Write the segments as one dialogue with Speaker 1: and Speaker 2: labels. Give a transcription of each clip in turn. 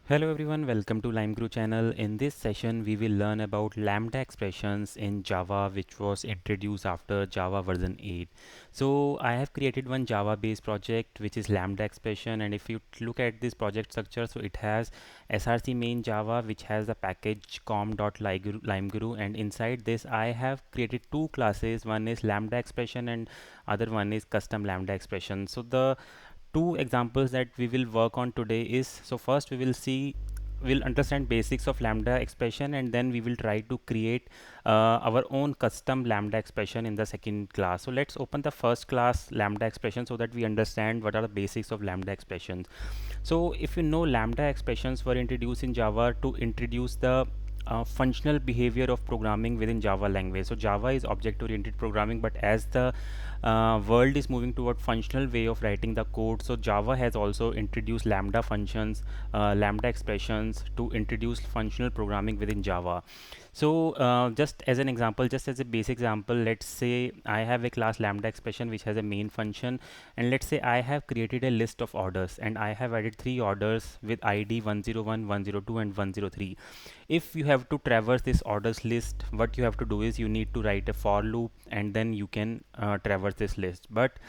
Speaker 1: Hello everyone, welcome to LimeGrew channel. In this session, we will learn about Lambda expressions in Java, which was introduced after Java version 8. So I have created one Java based project, which is Lambda expression. And if you look at this project structure, so it has src main Java, which has the package com.limegrew. And inside this, I have created two classes. One is Lambda expression and other one is custom Lambda expression. So the two examples that we will work on today is, so first we'll understand basics of lambda expression, and then we will try to create our own custom lambda expression in the second class. So let's open the first class lambda expression so that we understand what are the basics of lambda expressions. So if you know, lambda expressions were introduced in Java to introduce the functional behavior of programming within Java language. So Java is object-oriented programming, but as the world is moving toward functional way of writing the code, so Java has also introduced lambda functions, lambda expressions to introduce functional programming within Java. So just as an example, just as a basic example, let's say I have a class lambda expression which has a main function, and let's say I have created a list of orders and I have added three orders with ID 101, 102 and 103. If you have to traverse this orders list, what you have to do is you need to write a for loop, and then you can traverse this list. But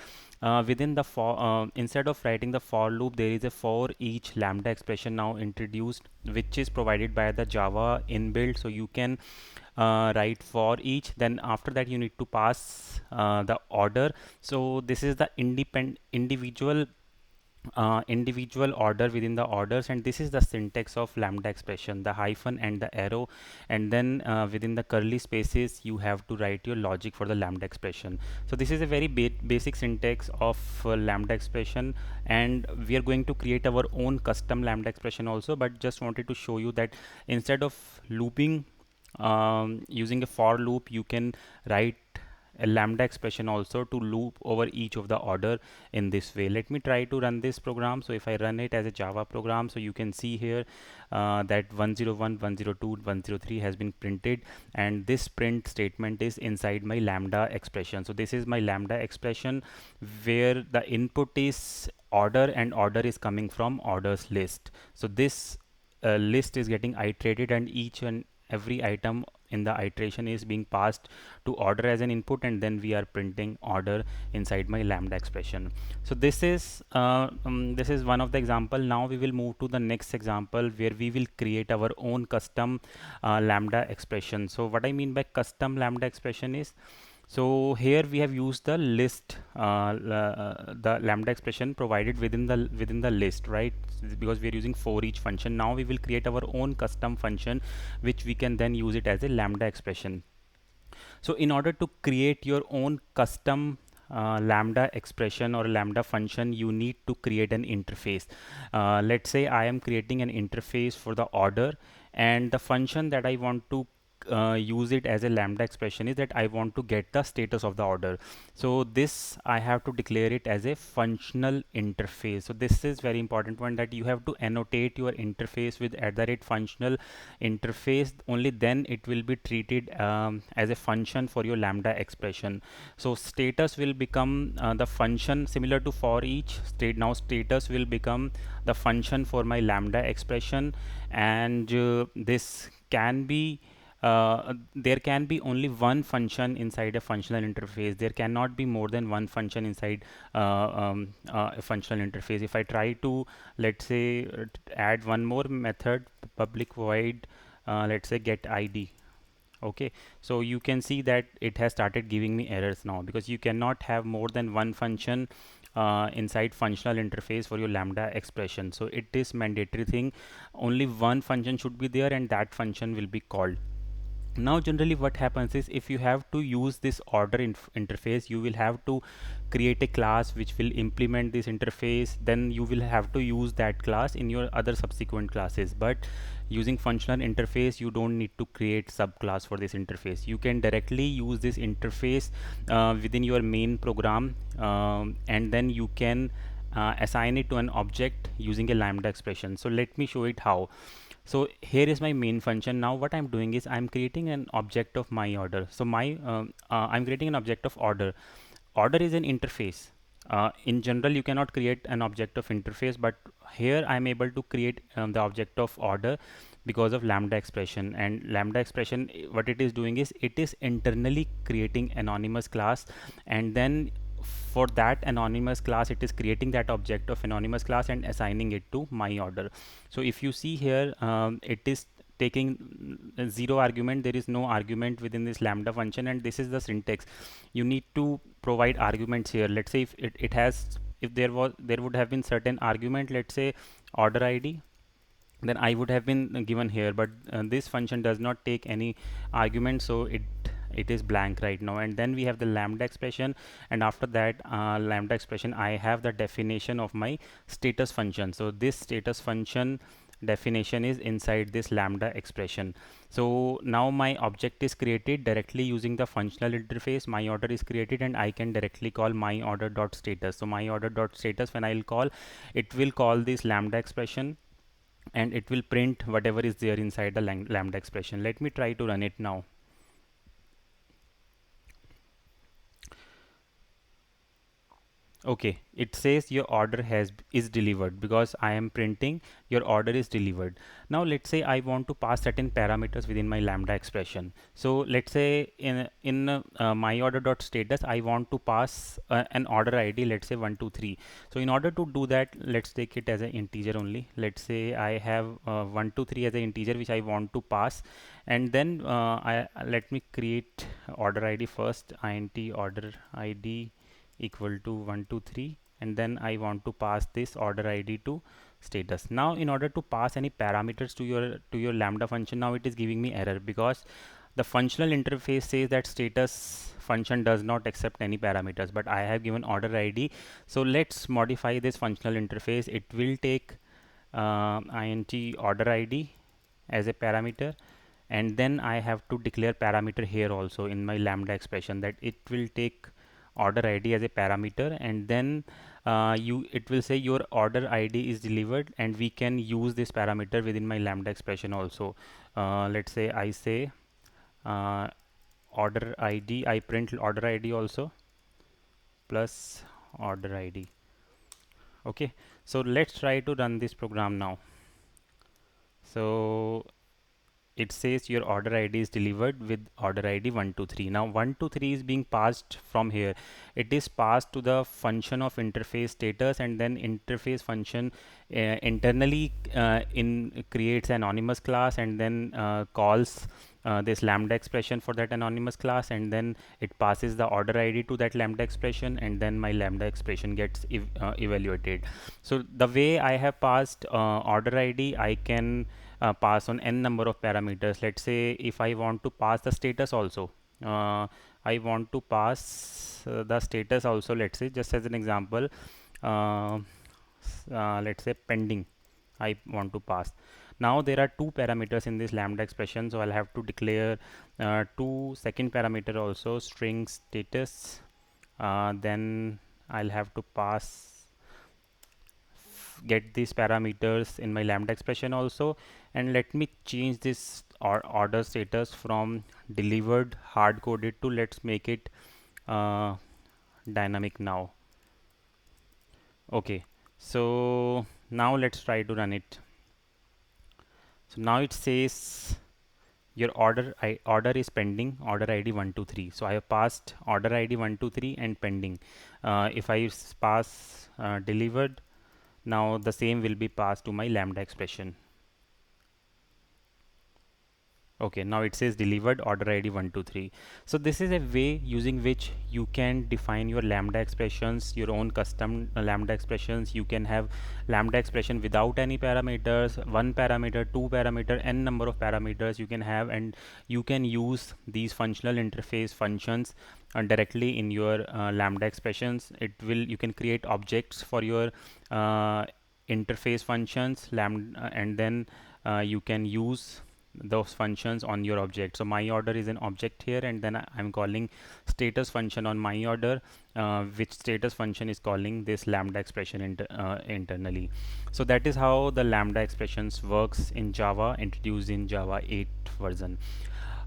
Speaker 1: within the for instead of writing the for loop, there is a for each lambda expression now introduced, which is provided by the Java inbuilt. So you can write for each, then after that you need to pass the order. So this is the individual order within the orders, and this is the syntax of lambda expression: the hyphen and the arrow, and then within the curly spaces you have to write your logic for the lambda expression. So this is a very basic syntax of lambda expression, and we are going to create our own custom lambda expression also. But just wanted to show you that instead of looping using a for loop, you can write a lambda expression also to loop over each of the order in this way. Let me try to run this program. So if I run it as a Java program, so you can see here that 101, 102, 103 has been printed, and this print statement is inside my lambda expression. So this is my lambda expression where the input is order and order is coming from orders list. So this list is getting iterated, and each and every item in the iteration is being passed to order as an input, and then we are printing order inside my lambda expression. So this is one of the example. Now we will move to the next example where we will create our own custom lambda expression. So what I mean by custom lambda expression is, so here we have used the list, the lambda expression provided within the list, right? Because we are using for each function. Now we will create our own custom function, which we can then use it as a lambda expression. So in order to create your own custom lambda expression or lambda function, you need to create an interface. Let's say I am creating an interface for the order, and the function that I want to use it as a lambda expression is that I want to get the status of the order. So this I have to declare it as a functional interface. So this is very important one, that you have to annotate your interface with @functional interface. Only then it will be treated as a function for your lambda expression. So status will become the function similar to for each. Now status will become the function for my lambda expression, and this can be there can be only one function inside a functional interface. There cannot be more than one function inside a functional interface. If I try to, let's say, add one more method, public void, let's say get ID. Okay, so you can see that it has started giving me errors now, because you cannot have more than one function inside functional interface for your lambda expression. So it is mandatory thing, only one function should be there, and that function will be called. Now generally what happens is, if you have to use this order interface, you will have to create a class which will implement this interface. Then you will have to use that class in your other subsequent classes. But using functional interface, you don't need to create subclass for this interface. You can directly use this interface within your main program, and then you can assign it to an object using a lambda expression. So let me show it how. So here is my main function. Now what I'm doing is I'm creating an object of my order. So I'm creating an object of order. Order is an interface. In general, you cannot create an object of interface, but here I'm able to create the object of order because of lambda expression. And lambda expression, what it is doing is it is internally creating anonymous class, and then for that anonymous class it is creating that object of anonymous class and assigning it to my order. So if you see here, it is taking zero argument. There is no argument within this lambda function, and this is the syntax. You need to provide arguments here. Let's say if it has, if there would have been certain argument, let's say order id, then I would have been given here, but this function does not take any argument, so it is blank right now. And then we have the lambda expression, and after that lambda expression, I have the definition of my status function. So this status function definition is inside this lambda expression. So now my object is created directly using the functional interface. My order is created, and I can directly call my order dot status. So my order dot status, when I'll call, it will call this lambda expression, and it will print whatever is there inside the lambda expression. Let me try to run it now. Okay, it says your order is delivered because I am printing your order is delivered. Now let's say I want to pass certain parameters within my lambda expression. So let's say in my order dot status, I want to pass an order ID, let's say 123. So in order to do that, let's take it as an integer only. Let's say I have 123 as an integer which I want to pass, and then let me create order ID first. Int order ID equal to 123, and then I want to pass this order ID to status. Now in order to pass any parameters to your lambda function, now it is giving me error because the functional interface says that status function does not accept any parameters, but I have given order ID. So let's modify this functional interface. It will take int order ID as a parameter, and then I have to declare parameter here also in my lambda expression, that it will take order ID as a parameter, and then it will say your order ID is delivered, and we can use this parameter within my lambda expression also. Let's say I say order ID, I print order ID also plus order ID. Okay, so let's try to run this program now. So it says your order ID is delivered with order ID 123. Now 123 is being passed from here. It is passed to the function of interface status, and then interface function internally in creates an anonymous class, and then calls this lambda expression for that anonymous class, and then it passes the order ID to that lambda expression, and then my lambda expression gets evaluated. So the way I have passed order ID, I can pass on n number of parameters. Let's say if I want to pass the status also, I want to pass the status also. Let's say, just as an example, let's say pending, I want to pass. Now there are two parameters in this lambda expression, so I'll have to declare two second parameter also, string status. Then I'll have to get these parameters in my lambda expression also, and let me change this order status from delivered hard coded to, let's make it dynamic now. Okay, so now let's try to run it. So now it says your order is pending, order ID 123. So I have passed order ID 123 and pending. If I pass delivered, now the same will be passed to my lambda expression. Okay, now it says delivered order ID 123. So this is a way using which you can define your lambda expressions, your own custom lambda expressions. You can have lambda expression without any parameters, one parameter, two parameter, n number of parameters you can have, and you can use these functional interface functions directly in your lambda expressions. You can create objects for your interface functions lambda, and then you can use those functions on your object. So my order is an object here, and then I'm calling status function on my order, which status function is calling this lambda expression internally. So that is how the lambda expressions works in Java, introduced in Java 8 version.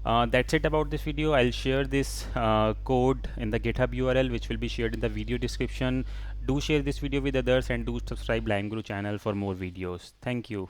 Speaker 1: That's it about this video. I'll share this code in the GitHub URL, which will be shared in the video description. Do share this video with others and do subscribe Lime Guru channel for more videos. Thank you.